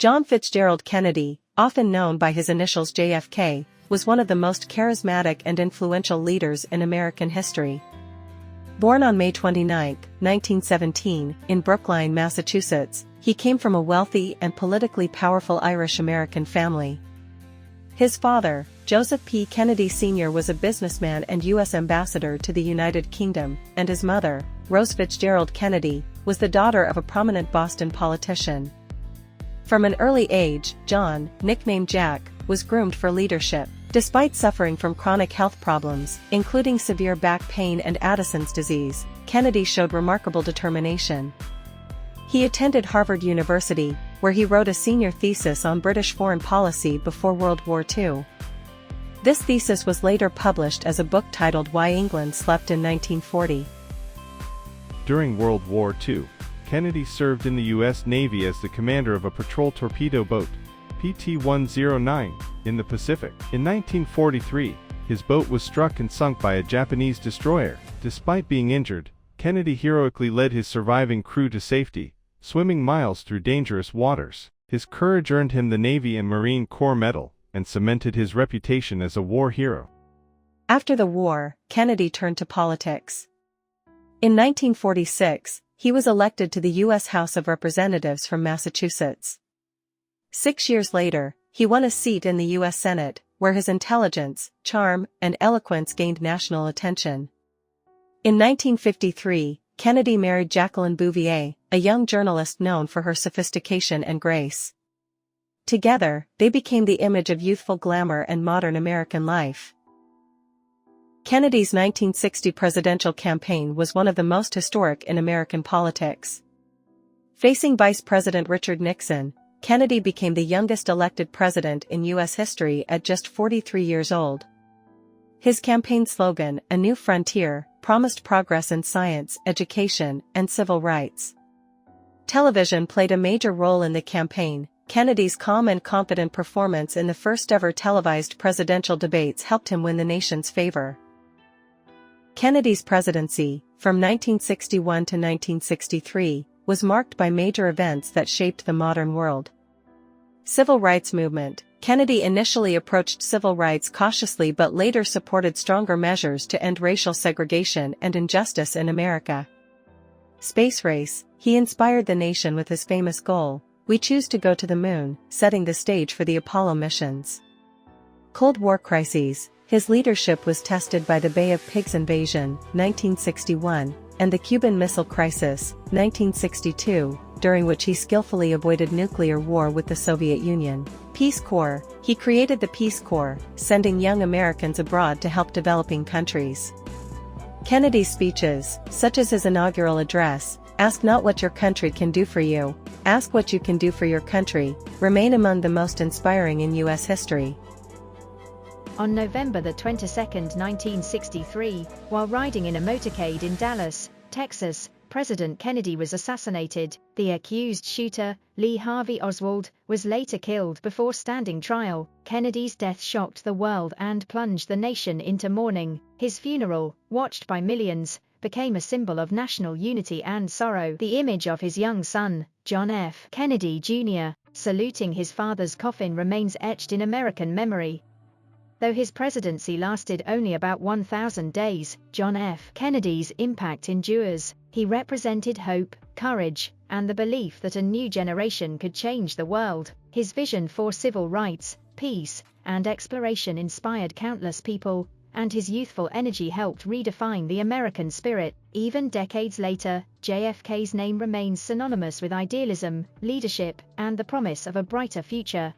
John Fitzgerald Kennedy, often known by his initials JFK, was one of the most charismatic and influential leaders in American history. Born on May 29, 1917, in Brookline, Massachusetts, he came from a wealthy and politically powerful Irish-American family. His father, Joseph P. Kennedy Sr., was a businessman and U.S. ambassador to the United Kingdom, and his mother, Rose Fitzgerald Kennedy, was the daughter of a prominent Boston politician. From an early age, John, nicknamed Jack, was groomed for leadership. Despite suffering from chronic health problems, including severe back pain and Addison's disease, Kennedy showed remarkable determination. He attended Harvard University, where he wrote a senior thesis on British foreign policy before World War II. This thesis was later published as a book titled Why England Slept in 1940. During World War II, Kennedy served in the U.S. Navy as the commander of a patrol torpedo boat, PT-109, in the Pacific. In 1943, his boat was struck and sunk by a Japanese destroyer. Despite being injured, Kennedy heroically led his surviving crew to safety, swimming miles through dangerous waters. His courage earned him the Navy and Marine Corps Medal, and cemented his reputation as a war hero. After the war, Kennedy turned to politics. In 1946, he was elected to the U.S. House of Representatives from Massachusetts. 6 years later, he won a seat in the U.S. Senate, where his intelligence, charm, and eloquence gained national attention. In 1953, Kennedy married Jacqueline Bouvier, a young journalist known for her sophistication and grace. Together, they became the image of youthful glamour and modern American life. Kennedy's 1960 presidential campaign was one of the most historic in American politics. Facing Vice President Richard Nixon, Kennedy became the youngest elected president in U.S. history at just 43 years old. His campaign slogan, "A New Frontier," promised progress in science, education, and civil rights. Television played a major role in the campaign. Kennedy's calm and confident performance in the first-ever televised presidential debates helped him win the nation's favor. Kennedy's presidency, from 1961 to 1963, was marked by major events that shaped the modern world. Civil rights movement. Kennedy initially approached civil rights cautiously but later supported stronger measures to end racial segregation and injustice in America. Space race. He inspired the nation with his famous goal, "We choose to go to the moon," setting the stage for the Apollo missions. Cold War crises. His leadership was tested by the Bay of Pigs invasion, 1961, and the Cuban Missile Crisis, 1962, during which he skillfully avoided nuclear war with the Soviet Union. Peace Corps. He created the Peace Corps, sending young Americans abroad to help developing countries. Kennedy's speeches, such as his inaugural address, "Ask not what your country can do for you, ask what you can do for your country," remain among the most inspiring in U.S. history. On November 22, 1963, while riding in a motorcade in Dallas, Texas, President Kennedy was assassinated. The accused shooter, Lee Harvey Oswald, was later killed before standing trial. Kennedy's death shocked the world and plunged the nation into mourning. His funeral, watched by millions, became a symbol of national unity and sorrow. The image of his young son, John F. Kennedy Jr., saluting his father's coffin remains etched in American memory. Though his presidency lasted only about 1,000 days, John F. Kennedy's impact endures. He represented hope, courage, and the belief that a new generation could change the world. His vision for civil rights, peace, and exploration inspired countless people, and his youthful energy helped redefine the American spirit. Even decades later, JFK's name remains synonymous with idealism, leadership, and the promise of a brighter future.